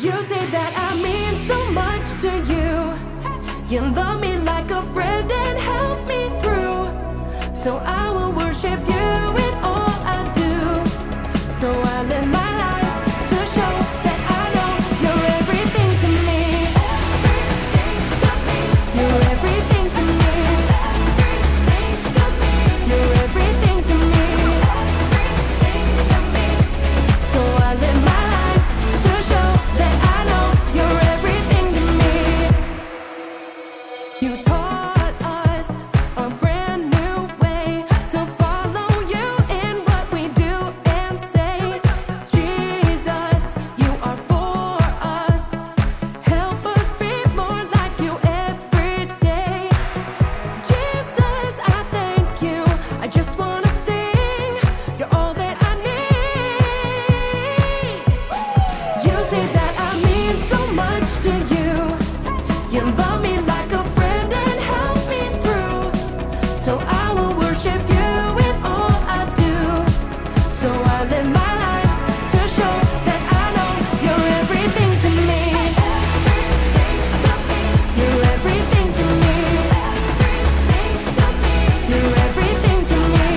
You say that I mean so much to you. You love me like a friend and help me through. So I will worship you in all I do. So I live my life to show that I know you're everything to me. You're everything to me. You're everything to me. So I live my life to show that I know you're everything to me. You taught us a brand new way to follow you in what we do and say. Jesus, you are for us. Help us be more like you every day. Jesus, I thank you. I just wanna sing. You're all that I need. You say that I mean so much to you. You love me like a friend and help me through. So I will worship you in all I do. So I live my life to show that I know you're everything to me. You're everything to me. You're everything to me.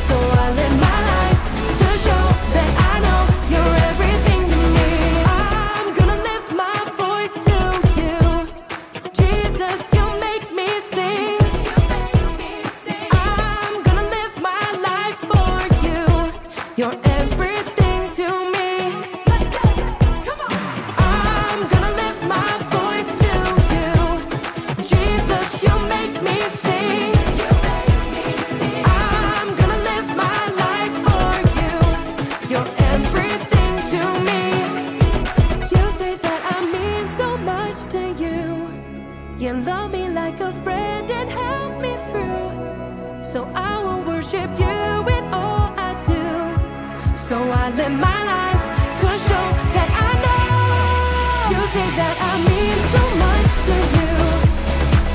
So I live my life to show that I know you're everything to me. I'm gonna lift my voice to you. Jesus, you make me sing. I'm gonna live my life for you. You're everything to me. I'm gonna lift my voice to you. Jesus, you make me sing. I'm gonna live my life for you. You're everything to me. You say that I mean so much to you. You love me like a friend and help me through. So I will worship you in all I do. So I live my life to show that I know. You say that I mean so much to you.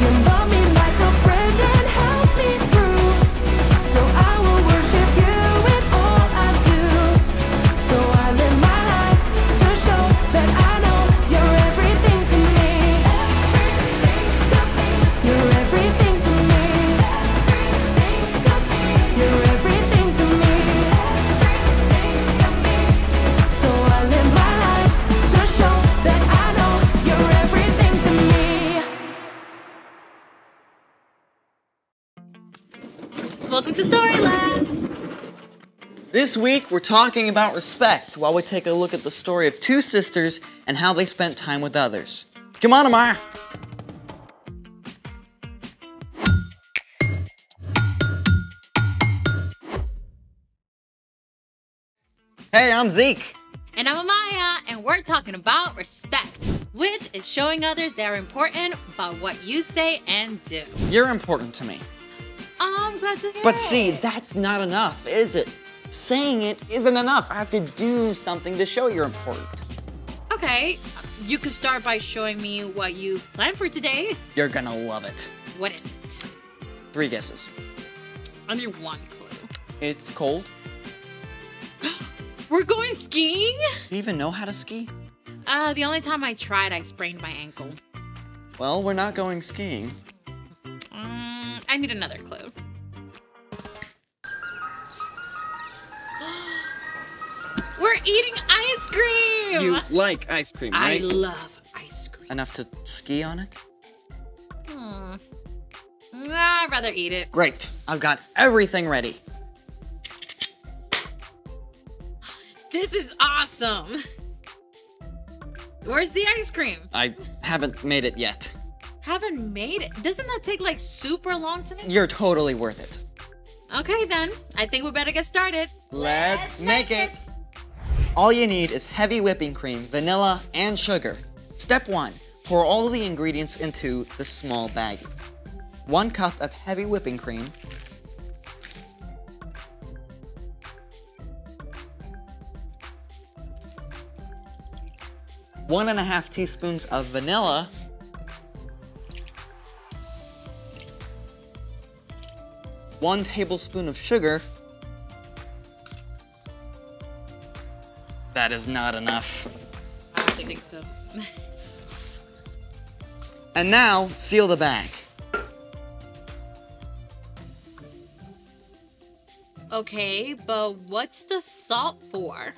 You love me like a friend and help me through. So I will worship you in all I do. So I live my life to show that I know you're everything to me. You're everything to me. You're everything to me. So I live my life to show that I know you're everything to me. Welcome to Storyland! This week, we're talking about respect while we take a look at the story of two sisters and how they spent time with others. Come on, Amara! Hey, I'm Zeke. And I'm Amaya, and we're talking about respect, which is showing others they're important by what you say and do. You're important to me. I'm glad to hear But it. see, that's not enough, is it? Saying it isn't enough. I have to do something to show you're important. Okay, you could start by showing me what you planned for today. You're gonna love it. What is it? 3 guesses. I need one clue. It's cold. We're going skiing? Do you even know how to ski? The only time I tried, I sprained my ankle. Well, we're not going skiing. I need another clue. We're eating ice cream! You like ice cream, I right? love ice cream. Enough to ski on it? I'd rather eat it. Great. I've got everything ready. This is awesome. Where's the ice cream? I haven't made it yet. Haven't made it. Doesn't that take like super long to make? You're totally worth it. Okay then, I think we better get started. Let's make it! All you need is heavy whipping cream, vanilla, and sugar. Step 1. Pour all the ingredients into the small baggie. 1 cup of heavy whipping cream. 1.5 teaspoons of vanilla. 1 tablespoon of sugar. That is not enough. I don't think so. And now, seal the bag. Okay, but what's the salt for?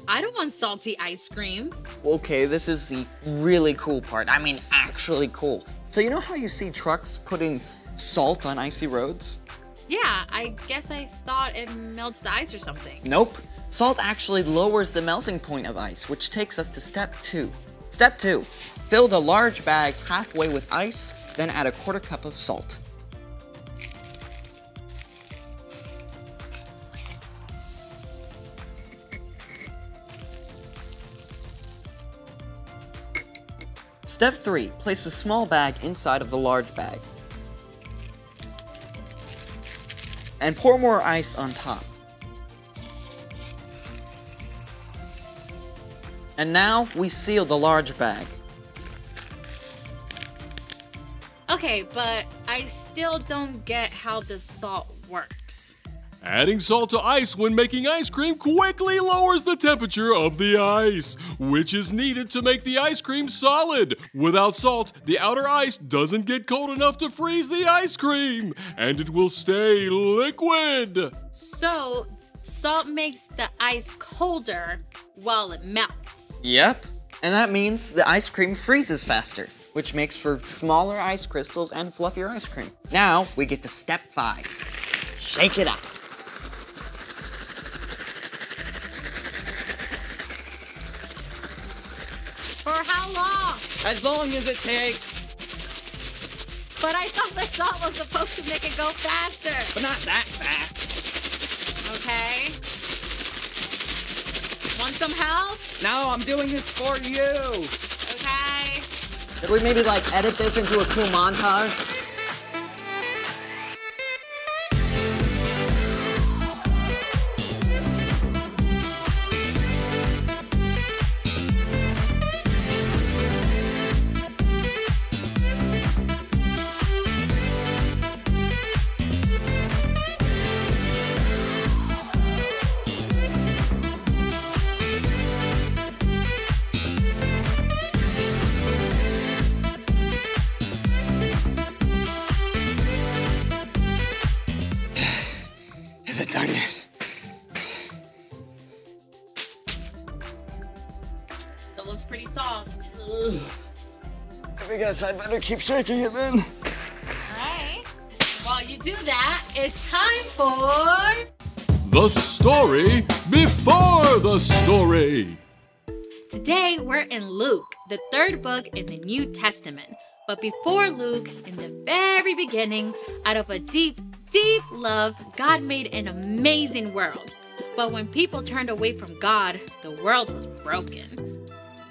I don't want salty ice cream. Okay, this is the really cool part. I mean, actually cool. So you know how you see trucks putting salt on icy roads? Yeah, I guess I thought it melts the ice or something. Nope. Salt actually lowers the melting point of ice, which takes us to step 2. Step 2. Fill the large bag halfway with ice, then add a 1/4 cup of salt. Step 3. Place a small bag inside of the large bag. And pour more ice on top. And now we seal the large bag. Okay, but I still don't get how the salt works. Adding salt to ice when making ice cream quickly lowers the temperature of the ice, which is needed to make the ice cream solid. Without salt, the outer ice doesn't get cold enough to freeze the ice cream, and it will stay liquid. So, salt makes the ice colder while it melts. Yep. And that means the ice cream freezes faster, which makes for smaller ice crystals and fluffier ice cream. Now we get to step 5. Shake it up. For how long? As long as it takes. But I thought the salt was supposed to make it go faster. But not that fast. Okay. Want some help? No, I'm doing this for you. Okay. Could we maybe like edit this into a cool montage? Is it done yet? It looks pretty soft. I guess I better keep shaking it then. Alright. While you do that, it's time for... The story before the story. Today, we're in Luke, the 3rd book in the New Testament. But before Luke, in the very beginning, out of a deep love, God made an amazing world. But when people turned away from God, the world was broken.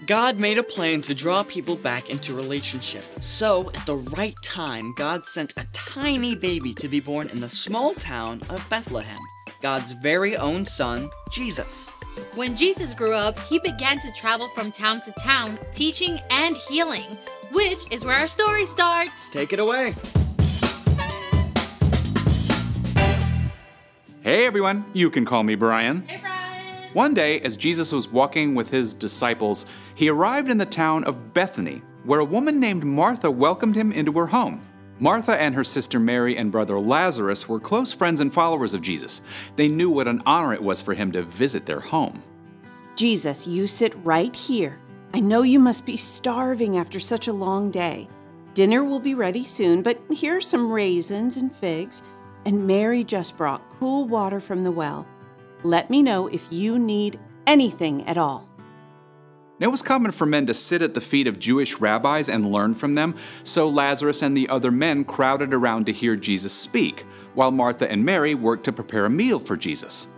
God made a plan to draw people back into relationship. So, at the right time, God sent a tiny baby to be born in the small town of Bethlehem. God's very own son, Jesus. When Jesus grew up, he began to travel from town to town, teaching and healing, which is where our story starts. Take it away. Hey everyone, you can call me Brian. Hey, Brian. One day, as Jesus was walking with his disciples, he arrived in the town of Bethany, where a woman named Martha welcomed him into her home. Martha and her sister Mary and brother Lazarus were close friends and followers of Jesus. They knew what an honor it was for him to visit their home. Jesus, you sit right here. I know you must be starving after such a long day. Dinner will be ready soon, but here are some raisins and figs. And Mary just brought cool water from the well. Let me know if you need anything at all. It was common for men to sit at the feet of Jewish rabbis and learn from them, so Lazarus and the other men crowded around to hear Jesus speak, while Martha and Mary worked to prepare a meal for Jesus.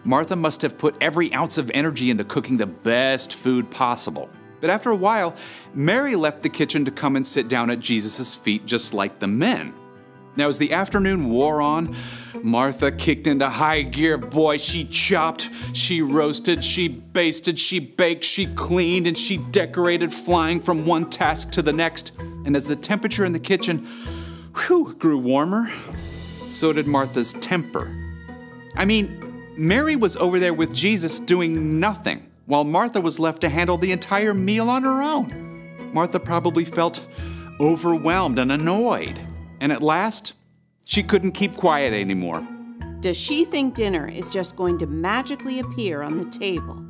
Martha must have put every ounce of energy into cooking the best food possible. But after a while, Mary left the kitchen to come and sit down at Jesus' feet just like the men. Now, as the afternoon wore on, Martha kicked into high gear. Boy, she chopped, she roasted, she basted, she baked, she cleaned, and she decorated, flying from one task to the next. And as the temperature in the kitchen, grew warmer, so did Martha's temper. I mean, Mary was over there with Jesus doing nothing, while Martha was left to handle the entire meal on her own. Martha probably felt overwhelmed and annoyed, and at last, she couldn't keep quiet anymore. Does she think dinner is just going to magically appear on the table?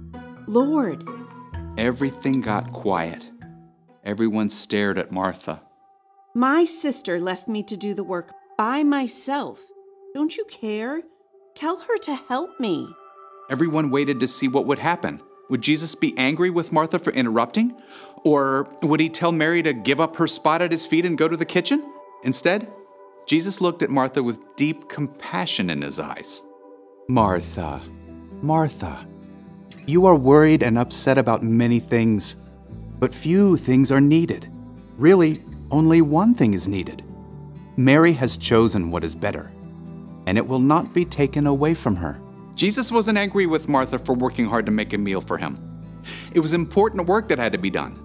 Lord. Everything got quiet. Everyone stared at Martha. My sister left me to do the work by myself. Don't you care? Tell her to help me. Everyone waited to see what would happen. Would Jesus be angry with Martha for interrupting? Or would he tell Mary to give up her spot at his feet and go to the kitchen? Instead, Jesus looked at Martha with deep compassion in his eyes. Martha, Martha, you are worried and upset about many things, but few things are needed. Really, only one thing is needed. Mary has chosen what is better, and it will not be taken away from her. Jesus wasn't angry with Martha for working hard to make a meal for him. It was important work that had to be done.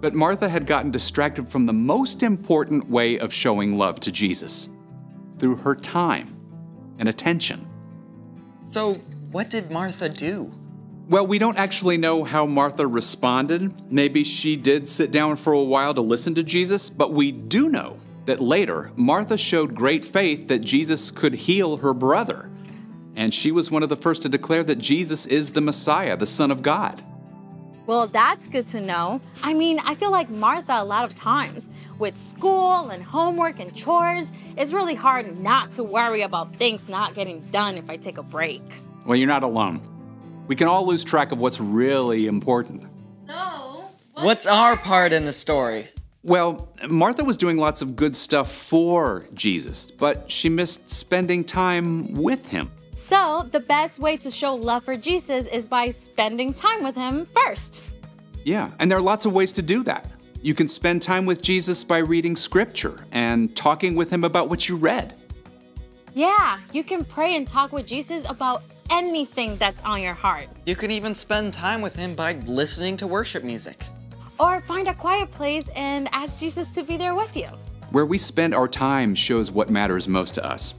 But Martha had gotten distracted from the most important way of showing love to Jesus, through her time and attention. So, what did Martha do? Well, we don't actually know how Martha responded. Maybe she did sit down for a while to listen to Jesus, but we do know that later, Martha showed great faith that Jesus could heal her brother. And she was one of the first to declare that Jesus is the Messiah, the Son of God. Well, that's good to know. I mean, I feel like Martha a lot of times with school and homework and chores, it's really hard not to worry about things not getting done if I take a break. Well, you're not alone. We can all lose track of what's really important. So, What's our part in the story? Well, Martha was doing lots of good stuff for Jesus, but she missed spending time with him. So, the best way to show love for Jesus is by spending time with him first. Yeah, and there are lots of ways to do that. You can spend time with Jesus by reading scripture and talking with him about what you read. Yeah, you can pray and talk with Jesus about anything that's on your heart. You can even spend time with him by listening to worship music. Or find a quiet place and ask Jesus to be there with you. Where we spend our time shows what matters most to us.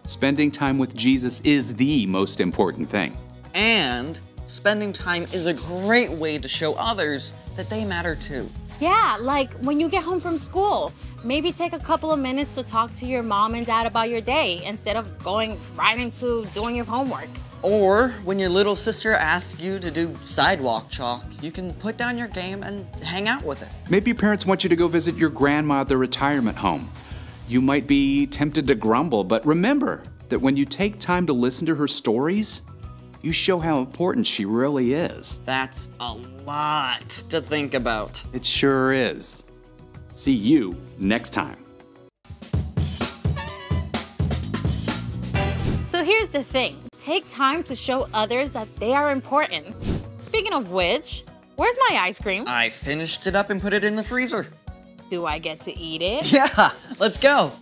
Spending time with Jesus is the most important thing. And spending time is a great way to show others that they matter too. Yeah, like when you get home from school, maybe take a couple of minutes to talk to your mom and dad about your day instead of going right into doing your homework. Or when your little sister asks you to do sidewalk chalk, you can put down your game and hang out with her. Maybe your parents want you to go visit your grandma at the retirement home. You might be tempted to grumble, but remember that when you take time to listen to her stories, you show how important she really is. That's a lot to think about. It sure is. See you next time. So here's the thing. Take time to show others that they are important. Speaking of which, where's my ice cream? I finished it up and put it in the freezer. Do I get to eat it? Yeah, let's go.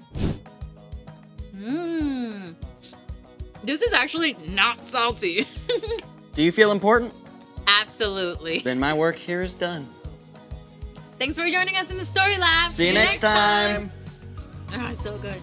This is actually not salty. Do you feel important? Absolutely. Then my work here is done. Thanks for joining us in the Story Lab. See you next time. Ah, so good.